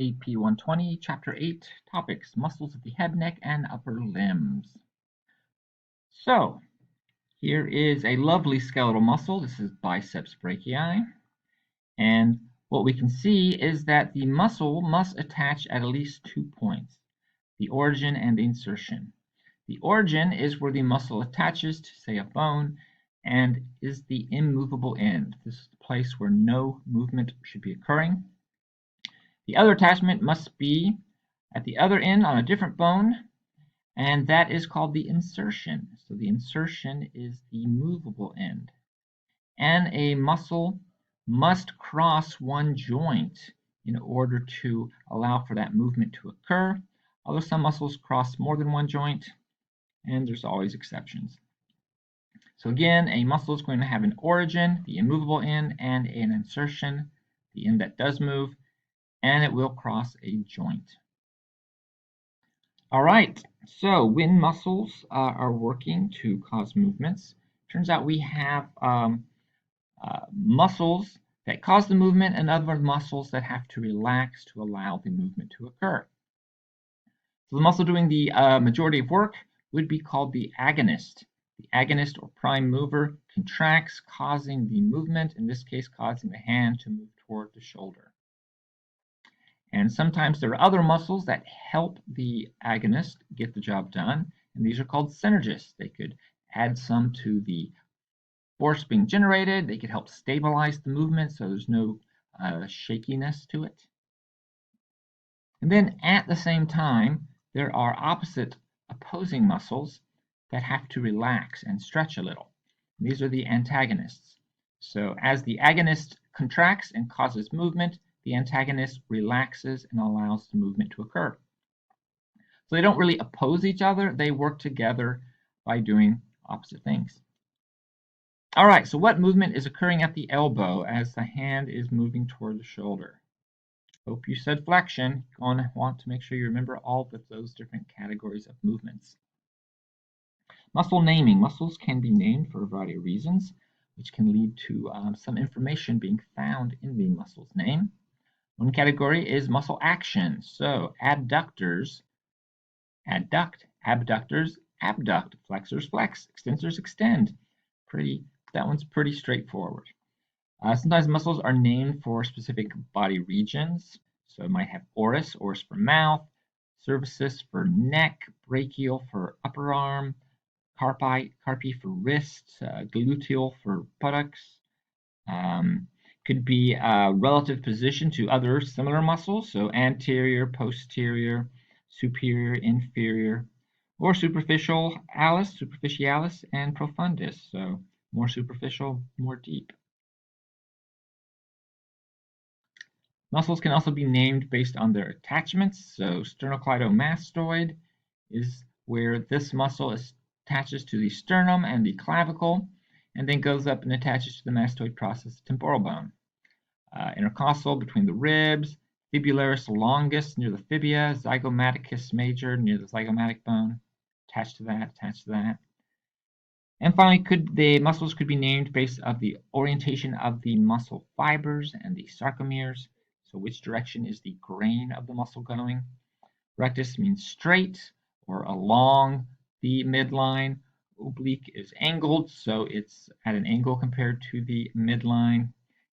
AP 120, Chapter 8, Topics, Muscles of the Head, Neck, and Upper Limbs. So, here is a lovely skeletal muscle. This is biceps brachii. And what we can see is that the muscle must attach at least 2 points, the origin and the insertion. The origin is where the muscle attaches to, say, a bone, and is the immovable end. This is the place where no movement should be occurring. The other attachment must be at the other end on a different bone, and that is called the insertion. So the insertion is the movable end. And a muscle must cross one joint in order to allow for that movement to occur, although some muscles cross more than one joint, and there's always exceptions. So again, a muscle is going to have an origin, the immovable end, and an insertion, the end that does move, and it will cross a joint. All right, so when muscles are working to cause movements, turns out we have muscles that cause the movement and other muscles that have to relax to allow the movement to occur. So the muscle doing the majority of work would be called the agonist. The agonist or prime mover contracts, causing the movement, in this case causing the hand to move toward the shoulder. And sometimes there are other muscles that help the agonist get the job done, and these are called synergists. They could add some to the force being generated. They could help stabilize the movement so there's no shakiness to it. And then at the same time, there are opposite opposing muscles that have to relax and stretch a little. And these are the antagonists. So as the agonist contracts and causes movement, the antagonist relaxes and allows the movement to occur. So they don't really oppose each other, they work together by doing opposite things. All right, so what movement is occurring at the elbow as the hand is moving toward the shoulder? Hope you said flexion. You're going to want to make sure you remember all of those different categories of movements. Muscle naming. Muscles can be named for a variety of reasons, which can lead to some information being found in the muscle's name. One category is muscle action. So adductors adduct, abductors abduct, flexors flex, extensors extend. That one's pretty straightforward. Sometimes muscles are named for specific body regions. So it might have oris for mouth, cervicis for neck, brachial for upper arm, carpi for wrist, gluteal for buttocks. Could be a relative position to other similar muscles, so anterior, posterior, superior, inferior, or superficialis, and profundus, so more superficial, more deep. Muscles can also be named based on their attachments, so sternocleidomastoid is where this muscle attaches to the sternum and the clavicle, and then goes up and attaches to the mastoid process temporal bone. Intercostal between the ribs, fibularis longus near the fibula, zygomaticus major near the zygomatic bone, attached to that. And finally, the muscles could be named based on the orientation of the muscle fibers and the sarcomeres. So which direction is the grain of the muscle going? Rectus means straight or along the midline. Oblique is angled, so it's at an angle compared to the midline.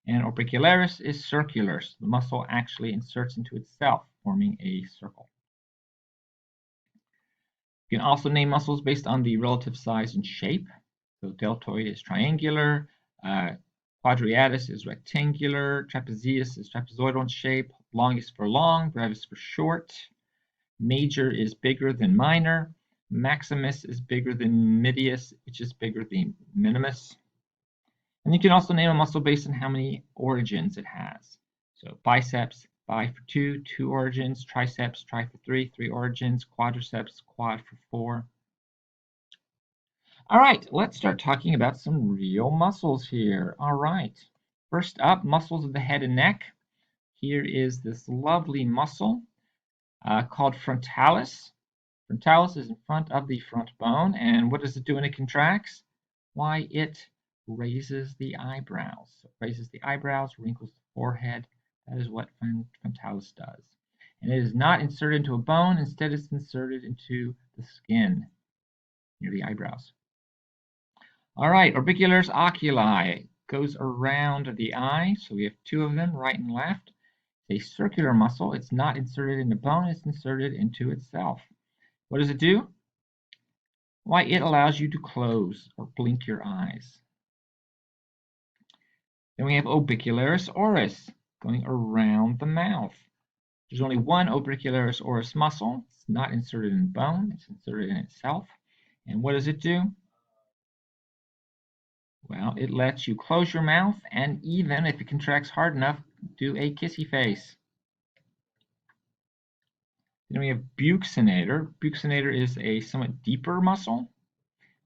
And orbicularis is circular, so the muscle actually inserts into itself, forming a circle. You can also name muscles based on the relative size and shape. So deltoid is triangular, quadriatus is rectangular, trapezius is trapezoidal in shape, longus for long, brevis for short, major is bigger than minor, maximus is bigger than medius, which is bigger than minimus. And you can also name a muscle based on how many origins it has. So biceps, bi for 2, 2 origins, triceps, tri for 3, 3 origins, quadriceps, quad for 4. All right, let's start talking about some real muscles here. All right, first up, muscles of the head and neck. Here is this lovely muscle called frontalis. Frontalis is in front of the front bone, and what does it do when it contracts? Why, it raises the eyebrows. So it raises the eyebrows, wrinkles the forehead. That is what frontalis does. and it is not inserted into a bone. Instead, it's inserted into the skin near the eyebrows. All right, orbicularis oculi goes around the eye. So we have two of them, right and left. It's a circular muscle. It's not inserted into bone. It's inserted into itself. What does it do? Why, it allows you to close or blink your eyes. Then we have orbicularis oris going around the mouth. There's only one orbicularis oris muscle. It's not inserted in bone. It's inserted in itself. And what does it do? Well, it lets you close your mouth and even, if it contracts hard enough, do a kissy face. Then we have buccinator. Buccinator is a somewhat deeper muscle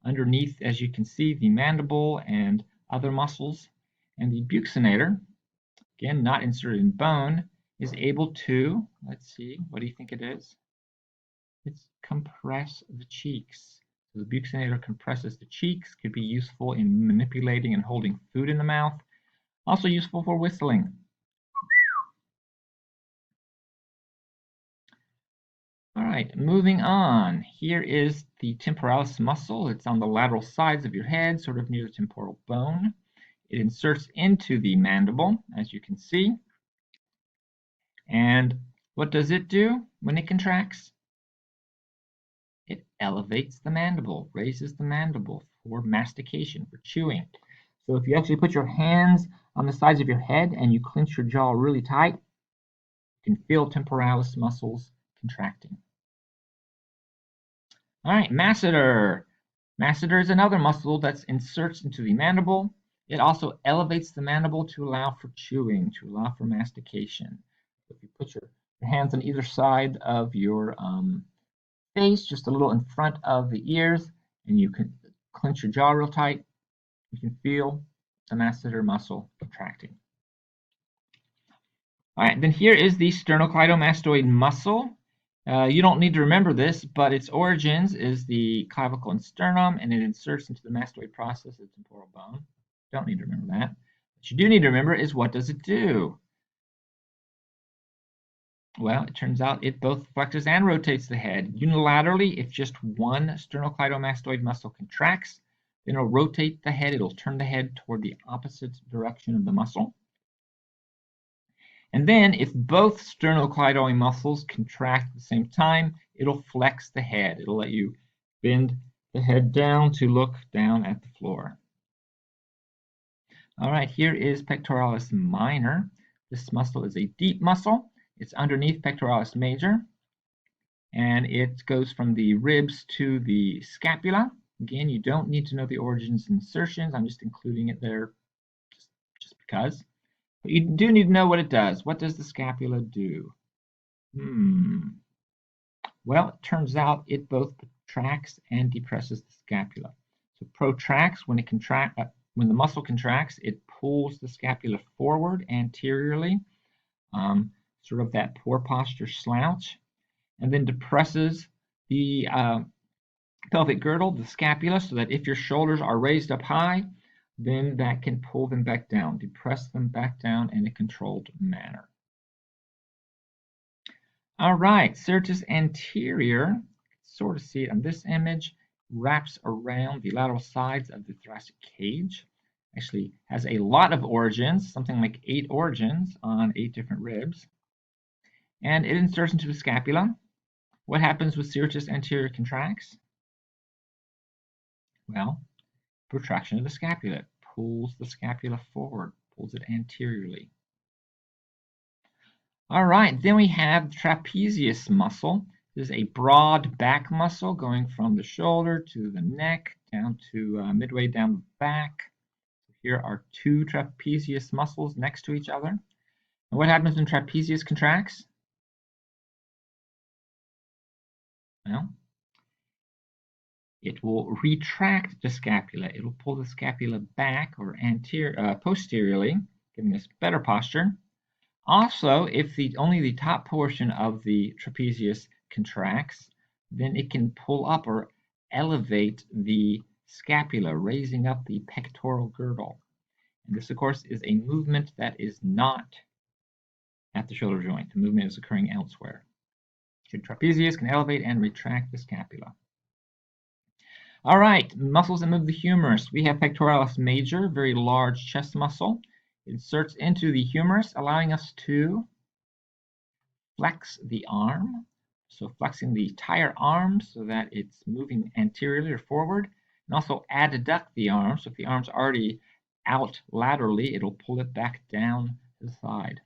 underneath, as you can see, the mandible and other muscles. And the buccinator, again, not inserted in bone, is able to, let's see, what do you think it is? It's compress the cheeks. So the buccinator compresses the cheeks, could be useful in manipulating and holding food in the mouth, also useful for whistling. All right, moving on. Here is the temporalis muscle. It's on the lateral sides of your head, sort of near the temporal bone. It inserts into the mandible, as you can see. And what does it do when it contracts? It elevates the mandible, raises the mandible for mastication, for chewing. So if you actually put your hands on the sides of your head and you clench your jaw really tight, you can feel temporalis muscles contracting. All right, masseter. Masseter is another muscle that inserts into the mandible. It also elevates the mandible to allow for chewing, to allow for mastication. So if you put your hands on either side of your face, just a little in front of the ears, and you can clench your jaw real tight, you can feel the masseter muscle contracting. All right, then here is the sternocleidomastoid muscle. You don't need to remember this, but its origins is the clavicle and sternum, and it inserts into the mastoid process of the temporal bone. Don't need to remember that. What you do need to remember is, what does it do? Well, it turns out it both flexes and rotates the head. Unilaterally, if just one sternocleidomastoid muscle contracts, then it'll rotate the head. It'll turn the head toward the opposite direction of the muscle. And then if both sternocleidomastoid muscles contract at the same time, it'll flex the head. It'll let you bend the head down to look down at the floor. All right, here is pectoralis minor. This muscle is a deep muscle. It's underneath pectoralis major, and it goes from the ribs to the scapula. Again, you don't need to know the origins and insertions. I'm just including it there just because. But you do need to know what it does. What does the scapula do? Well, it turns out it both protracts and depresses the scapula. So protracts, when the muscle contracts, it pulls the scapula forward anteriorly, sort of that poor posture slouch, and then depresses the pelvic girdle, the scapula, so that if your shoulders are raised up high, then that can pull them back down, depress them back down in a controlled manner. All right, Cerritos anterior, sort of see it on this image, wraps around the lateral sides of the thoracic cage. Actually has a lot of origins, something like 8 origins on 8 different ribs. And it inserts into the scapula. What happens with Cerritos anterior contracts? Well, protraction of the scapula. It pulls the scapula forward, pulls it anteriorly. All right, then we have the trapezius muscle. This is a broad back muscle going from the shoulder to the neck down to midway down the back. Here are 2 trapezius muscles next to each other. And what happens when trapezius contracts? Well, it will retract the scapula. It will pull the scapula back or posteriorly, giving us better posture. Also, if only the top portion of the trapezius contracts, then it can pull up or elevate the scapula, raising up the pectoral girdle. And this, of course, is a movement that is not at the shoulder joint. The movement is occurring elsewhere. Trapezius can elevate and retract the scapula. All right, muscles that move the humerus. We have pectoralis major, very large chest muscle. It inserts into the humerus, allowing us to flex the arm. So flexing the entire arm so that it's moving anteriorly or forward, and also adduct the arm. So if the arm's already out laterally, it'll pull it back down to the side.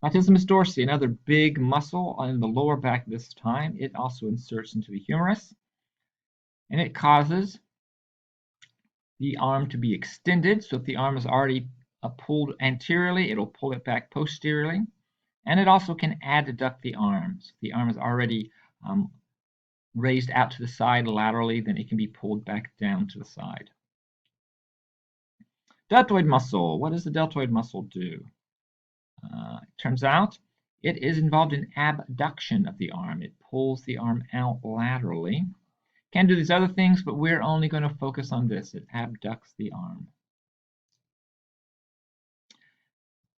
Latissimus dorsi, another big muscle in the lower back this time. It also inserts into the humerus, and it causes the arm to be extended. So if the arm is already pulled anteriorly, it'll pull it back posteriorly. And it also can adduct the arm. So if the arm is already raised out to the side laterally, then it can be pulled back down to the side. Deltoid muscle. What does the deltoid muscle do? It turns out it is involved in abduction of the arm. It pulls the arm out laterally. Can do these other things, but we're only going to focus on this. It abducts the arm.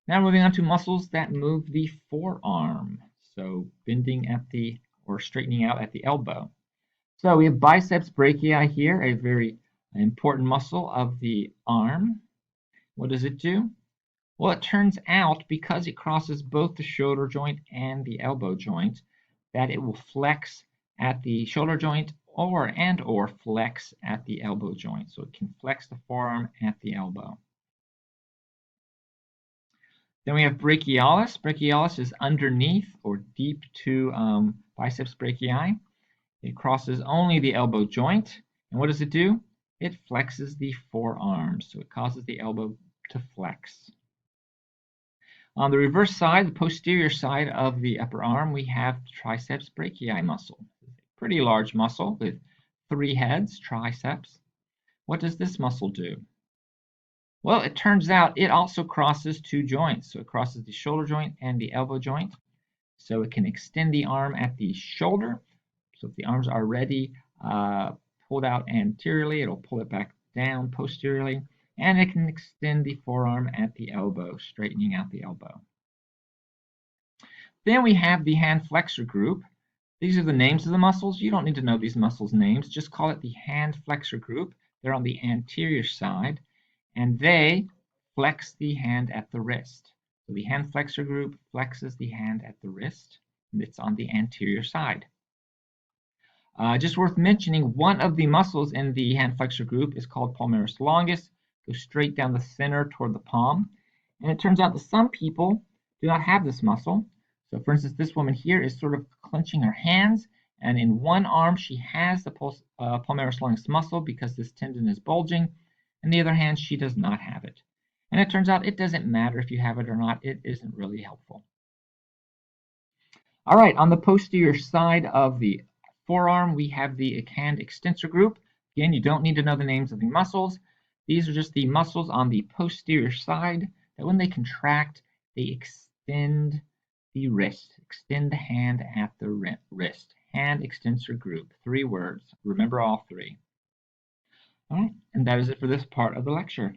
Now moving on to muscles that move the forearm. So bending at the, or straightening out at the elbow. So we have biceps brachii here, a very important muscle of the arm. What does it do? Well, it turns out because it crosses both the shoulder joint and the elbow joint, that it will flex at the shoulder joint or flex at the elbow joint. So it can flex the forearm at the elbow. Then we have brachialis. Brachialis is underneath or deep to biceps brachii. It crosses only the elbow joint. And what does it do? It flexes the forearm. So it causes the elbow to flex. On the reverse side, the posterior side of the upper arm, we have triceps brachii muscle. Pretty large muscle with 3 heads, triceps. What does this muscle do? Well, it turns out it also crosses 2 joints. So it crosses the shoulder joint and the elbow joint. So it can extend the arm at the shoulder. So if the arms are already pulled out anteriorly, it'll pull it back down posteriorly. And it can extend the forearm at the elbow, straightening out the elbow. Then we have the hand flexor group. These are the names of the muscles. You don't need to know these muscles' names. Just call it the hand flexor group. They're on the anterior side, and they flex the hand at the wrist. So the hand flexor group flexes the hand at the wrist, and it's on the anterior side. Just worth mentioning, one of the muscles in the hand flexor group is called palmaris longus. Goes straight down the center toward the palm. And it turns out that some people do not have this muscle. So for instance, this woman here is sort of clenching her hands, and in one arm she has the palmaris longus muscle because this tendon is bulging, and the other hand she does not have it. And it turns out it doesn't matter if you have it or not, it isn't really helpful. All right, on the posterior side of the forearm, we have the hand extensor group. Again, you don't need to know the names of the muscles. These are just the muscles on the posterior side that when they contract, they extend the wrist, extend the hand at the wrist. Hand extensor group, 3 words. Remember all 3. All right, and that is it for this part of the lecture.